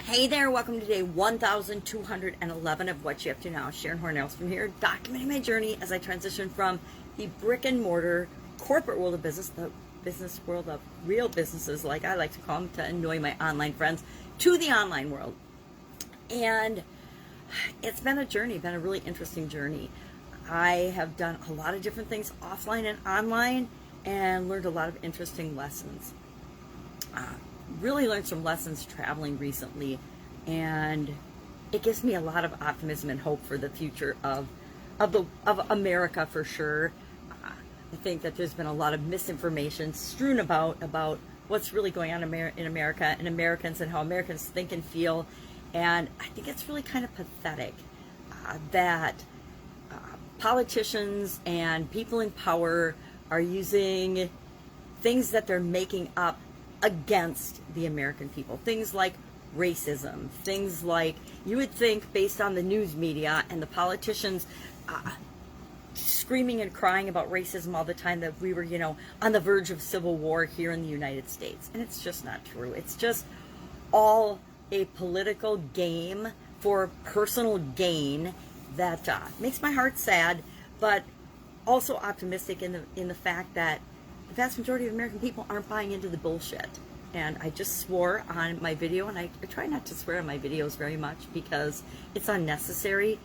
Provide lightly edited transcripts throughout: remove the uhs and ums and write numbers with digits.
Hey there, welcome to day 1211 of What You Have to Now. Sharon Horne-Ellstrom here, documenting my journey as I transition from the brick and mortar corporate world of business, the business world of real businesses, like I like to call them, to annoy my online friends, to the online world. And it's been a journey, been a really interesting journey. I have done a lot of different things offline and online and learned a lot of interesting lessons. Really learned some lessons traveling recently, and it gives me a lot of optimism and hope for the future of America, for sure. I think that there's been a lot of misinformation strewn about what's really going on in America and Americans and how Americans think and feel, and I think it's really kind of pathetic that politicians and people in power are using things that they're making up against the American people. Things like racism, things like, you would think based on the news media and the politicians screaming and crying about racism all the time, that we were, on the verge of civil war here in the United States. And it's just not true. It's just all a political game for personal gain that makes my heart sad, but also optimistic in the fact that the vast majority of American people aren't buying into the bullshit. And I just swore on my video, and I try not to swear on my videos very much because it's unnecessary.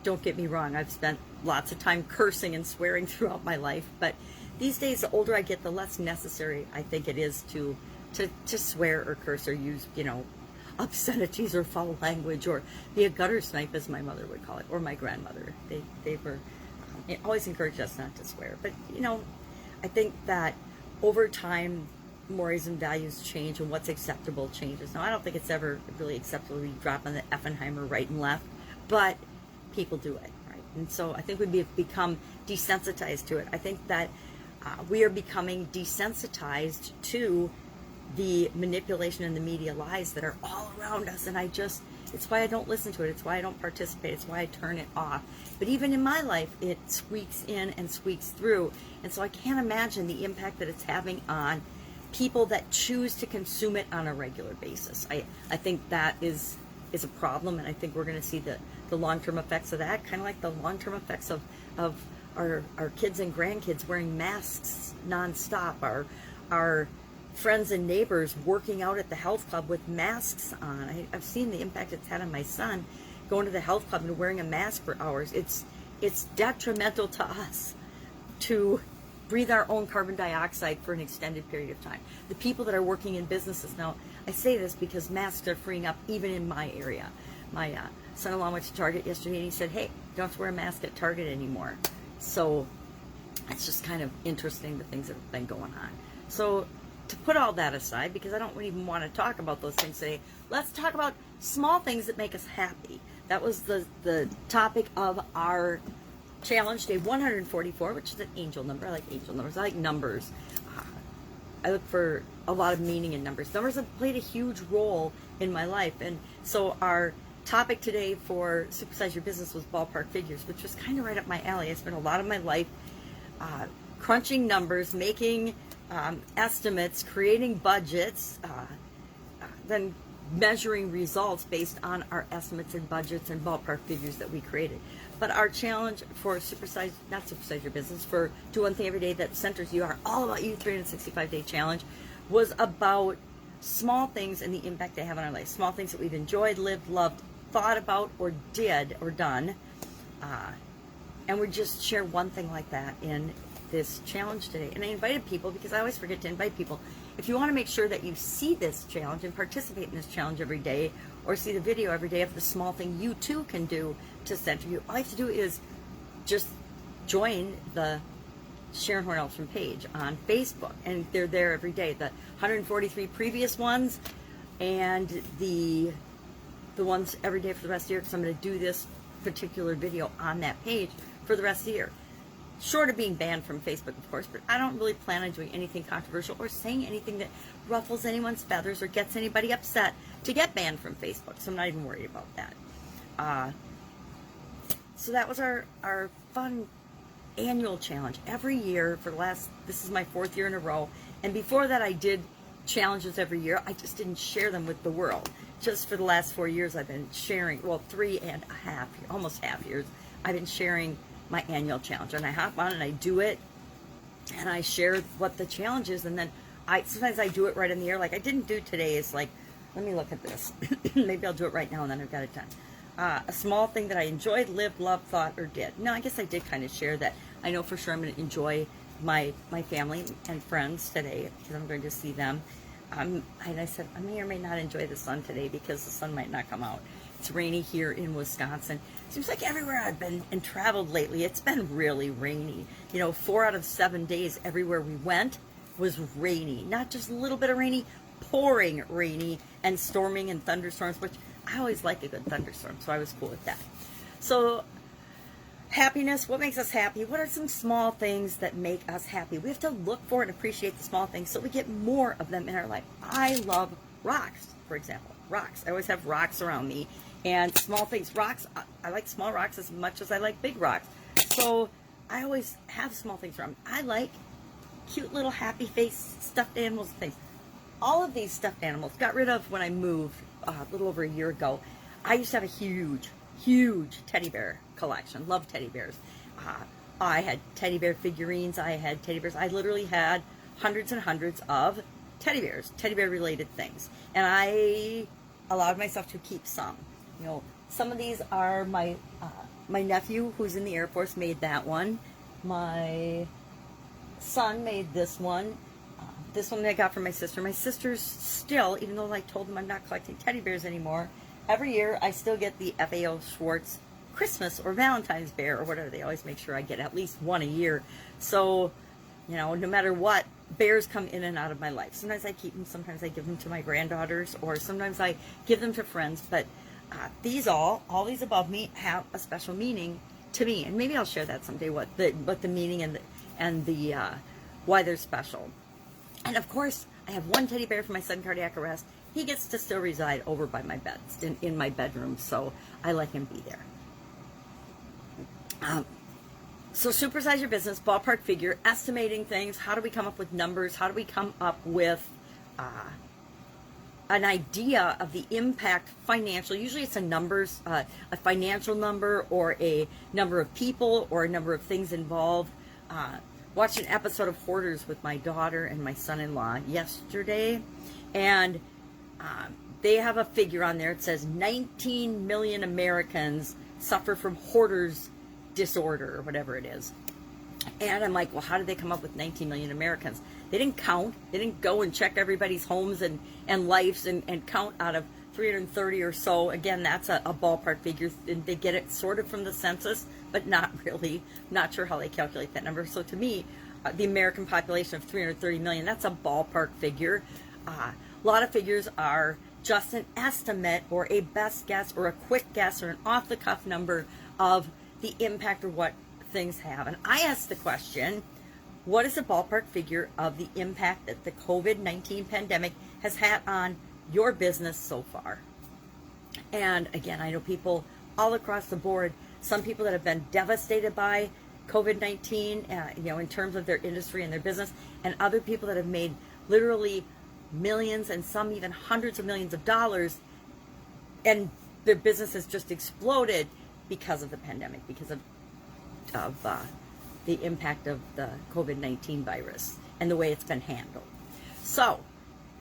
Don't get me wrong, I've spent lots of time cursing and swearing throughout my life, but these days, the older I get, the less necessary I think it is to swear or curse or use, obscenities or foul language or be a gutter snipe, as my mother would call it, or my grandmother. They were always encouraged us not to swear. But, I think that over time, mores and values change and what's acceptable changes. Now, I don't think it's ever really acceptable to be dropping the Effenheimer right and left, but people do it, right? And so I think we've become desensitized to it. I think that we are becoming desensitized to the manipulation and the media lies that are all around us, and it's why I don't listen to it. It's why I don't participate. It's why I turn it off. But even in my life, it squeaks in and squeaks through. And so I can't imagine the impact that it's having on people that choose to consume it on a regular basis. I think that is a problem, and I think we're going to see the long-term effects of that, kind of like the long-term effects of our kids and grandkids wearing masks nonstop, our friends and neighbors working out at the health club with masks on. I've seen the impact it's had on my son going to the health club and wearing a mask for hours. It's detrimental to us to breathe our own carbon dioxide for an extended period of time. The people that are working in businesses now, I say this because masks are freeing up even in my area. My son-in-law went to Target yesterday and he said, "Hey, don't wear a mask at Target anymore." So it's just kind of interesting, the things that have been going on. So to put all that aside, because I don't even want to talk about those things today, let's talk about small things that make us happy. That was the topic of our challenge, day 144, which is an angel number. I like angel numbers. I like numbers. I look for a lot of meaning in numbers. Numbers have played a huge role in my life. And so our topic today for Supersize Your Business was ballpark figures, which was kind of right up my alley. I spent a lot of my life crunching numbers, making estimates, creating budgets, then measuring results based on our estimates and budgets and ballpark figures that we created. But our challenge for not Supersize Your Business, for Do One Thing Every Day That Centers You, our All About You 365-day challenge, was about small things and the impact they have on our life. Small things that we've enjoyed, lived, loved, thought about, or did, or done. And we just share one thing like that in this challenge today. And I invited people, because I always forget to invite people, if you want to make sure that you see this challenge and participate in this challenge every day, or see the video every day of the small thing you too can do to center you, all you have to do is just join the Sharon Horne-Ellstrom page on Facebook, and they're there every day. The 143 previous ones and the ones every day for the rest of the year, because I'm going to do this particular video on that page for the rest of the year. Short of being banned from Facebook, of course, but I don't really plan on doing anything controversial or saying anything that ruffles anyone's feathers or gets anybody upset to get banned from Facebook, so I'm not even worried about that. So that was our fun annual challenge. Every year for this is my 4th year in a row, and before that I did challenges every year. I just didn't share them with the world. Just for the last 4 years, I've been sharing, well, 3.5, almost half years, I've been sharing my annual challenge. And I hop on and I do it, and I share what the challenge is, and then sometimes I do it right in the air. Like I didn't do today. It's like, let me look at this. Maybe I'll do it right now, and then I've got it done. A small thing that I enjoyed, lived, loved, thought, or did. No, I guess I did kind of share that. I know for sure I'm going to enjoy my family and friends today because I'm going to see them. And I said, I may or may not enjoy the sun today because the sun might not come out. It's rainy here in Wisconsin. Seems like everywhere I've been and traveled lately, it's been really rainy. 4 out of 7 days everywhere we went was rainy. Not just a little bit of rainy, pouring rainy and storming and thunderstorms, which I always like a good thunderstorm, so I was cool with that. So happiness, what makes us happy? What are some small things that make us happy? We have to look for and appreciate the small things so we get more of them in our life. I love rocks, for example. Rocks. I always have rocks around me. And small things. Rocks, I like small rocks as much as I like big rocks. So I always have small things around me. I like cute little happy face stuffed animals and things. All of these stuffed animals got rid of when I moved a little over a year ago. I used to have a huge teddy bear collection. Love teddy bears. I had teddy bear figurines. I had teddy bears. I literally had hundreds and hundreds of teddy bears, teddy bear related things. And I allowed myself to keep some. Some of these are my nephew, who's in the Air Force, made that one. My son made this one. This one I got from my sister. My sister's still, even though I told them I'm not collecting teddy bears anymore, every year I still get the FAO Schwartz Christmas or Valentine's bear or whatever. They always make sure I get at least one a year. So, no matter what, bears come in and out of my life. Sometimes I keep them, sometimes I give them to my granddaughters, or sometimes I give them to friends. But all these above me have a special meaning to me, and maybe I'll share that someday. What the meaning and the why they're special. And of course, I have one teddy bear for my sudden cardiac arrest. He gets to still reside over by my bed, in my bedroom, so I let him be there. So supersize your business, ballpark figure, estimating things. How do we come up with numbers? How do we come up with an idea of the impact financially? Usually it's a financial number, or a number of people, or a number of things involved. Watched an episode of Hoarders with my daughter and my son-in-law yesterday, and they have a figure on there. It says 19 million Americans suffer from hoarders disorder, or whatever it is. And I'm like, well, how did they come up with 19 million Americans? They didn't count. They didn't go and check everybody's homes and lives and count out of 330 or so. Again, that's a ballpark figure. And they get it sort of from the census, but not really. Not sure how they calculate that number. So to me, the American population of 330 million, that's a ballpark figure. A lot of figures are just an estimate, or a best guess, or a quick guess, or an off-the-cuff number of the impact of what things have. And I asked the question, what is a ballpark figure of the impact that the COVID-19 pandemic has had on your business so far? And again, I know people all across the board, some people that have been devastated by COVID-19, in terms of their industry and their business, and other people that have made literally millions and some even hundreds of millions of dollars, and their business has just exploded because of the pandemic, because of the impact of the COVID-19 virus and the way it's been handled. So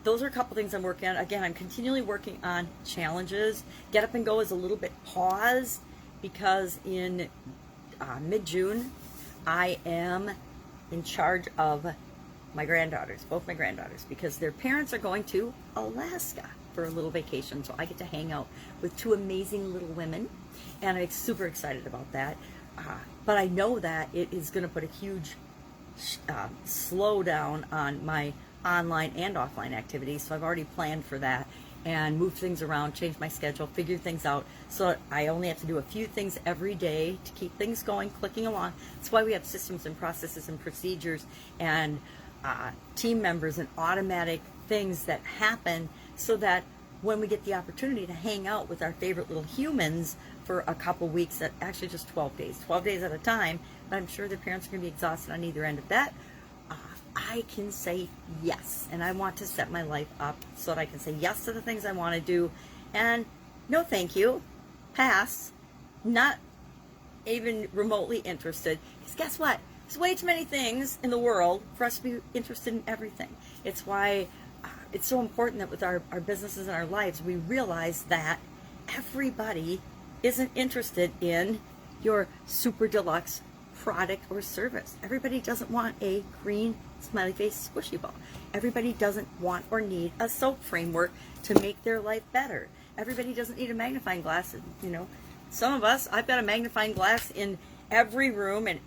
those are a couple things I'm working on. Again, I'm continually working on challenges. Get Up and Go is a little bit paused because in mid-June, I am in charge of my granddaughters, both my granddaughters, because their parents are going to Alaska for a little vacation. So I get to hang out with two amazing little women, and I'm super excited about that. But I know that it is going to put a huge slowdown on my online and offline activities. So I've already planned for that and moved things around, changed my schedule, figured things out. So I only have to do a few things every day to keep things going, clicking along. That's why we have systems and processes and procedures and team members and automatic things that happen, so that when we get the opportunity to hang out with our favorite little humans for a couple weeks, actually just 12 days at a time, but I'm sure their parents are going to be exhausted on either end of that. I can say yes. And I want to set my life up so that I can say yes to the things I want to do, and no thank you, pass, not even remotely interested. Because guess what? There's way too many things in the world for us to be interested in everything. It's why it's so important that with our businesses and our lives, we realize that everybody isn't interested in your super deluxe product or service. Everybody doesn't want a green smiley face squishy ball. Everybody doesn't want or need a soap framework to make their life better. Everybody doesn't need a magnifying glass. You know, some of us, I've got a magnifying glass in every room and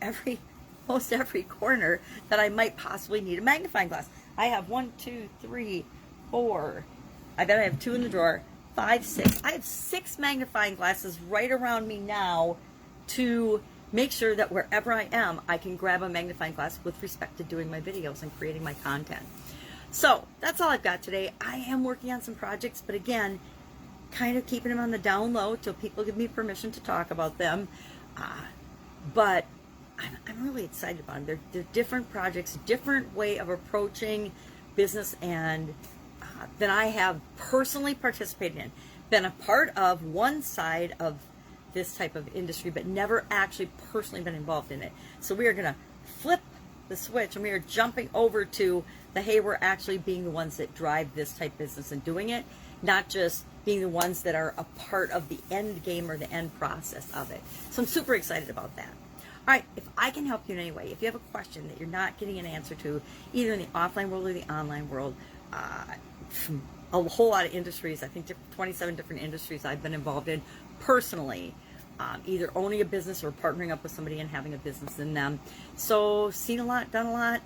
most every corner that I might possibly need a magnifying glass. I have 1, 2, 3, 4. I bet I have 2 in the drawer. 5, 6. I have 6 magnifying glasses right around me now to make sure that wherever I am, I can grab a magnifying glass with respect to doing my videos and creating my content. So that's all I've got today. I am working on some projects, but again, kind of keeping them on the down low till people give me permission to talk about them. But I'm really excited about them. They're different projects, different way of approaching business, and than I have personally participated in. Been a part of one side of this type of industry, but never actually personally been involved in it. So we are going to flip the switch, and we are jumping over to the, hey, we're actually being the ones that drive this type of business and doing it, not just being the ones that are a part of the end game or the end process of it. So I'm super excited about that. All right, if I can help you in any way, if you have a question that you're not getting an answer to, either in the offline world or the online world, a whole lot of industries, I think 27 different industries I've been involved in personally, either owning a business or partnering up with somebody and having a business in them. So seen a lot, done a lot,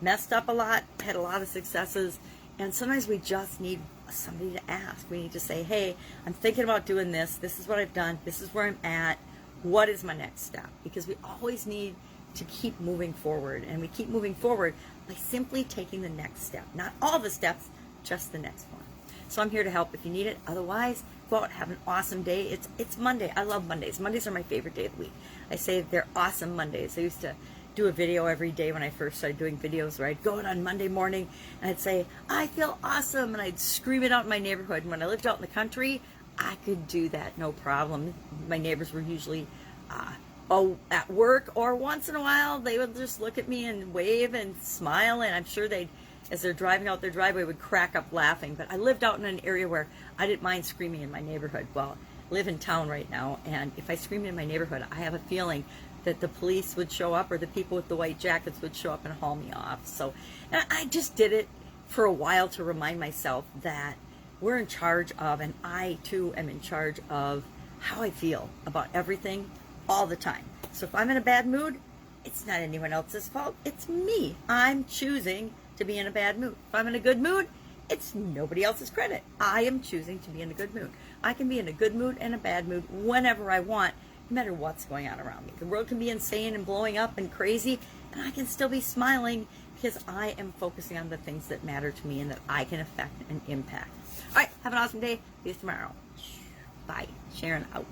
messed up a lot, had a lot of successes, and sometimes we just need somebody to ask. We need to say, hey, I'm thinking about doing this. This is what I've done. This is where I'm at. What is my next step? Because we always need to keep moving forward, and we keep moving forward by simply taking the next step. Not all the steps, just the next one. So I'm here to help if you need it. Otherwise, go out, have an awesome day. It's Monday. I love Mondays. Mondays are my favorite day of the week. I say they're awesome Mondays. I used to do a video every day when I first started doing videos, where I'd go out on Monday morning and I'd say, I feel awesome, and I'd scream it out in my neighborhood. And when I lived out in the country, I could do that no problem. My neighbors were usually at work, or once in a while they would just look at me and wave and smile, and I'm sure they'd, as they're driving out their driveway, would crack up laughing. But I lived out in an area where I didn't mind screaming in my neighborhood. Well, I live in town right now, and if I screamed in my neighborhood, I have a feeling that the police would show up, or the people with the white jackets would show up and haul me off. So, and I just did it for a while to remind myself that we're in charge of, and I too am in charge of, how I feel about everything all the time. So if I'm in a bad mood, it's not anyone else's fault. It's me. I'm choosing to be in a bad mood. If I'm in a good mood, it's nobody else's credit. I am choosing to be in a good mood. I can be in a good mood and a bad mood whenever I want, no matter what's going on around me. The world can be insane and blowing up and crazy, and I can still be smiling because I am focusing on the things that matter to me and that I can affect and impact. All right, have an awesome day. See you tomorrow. Bye. Sharon out.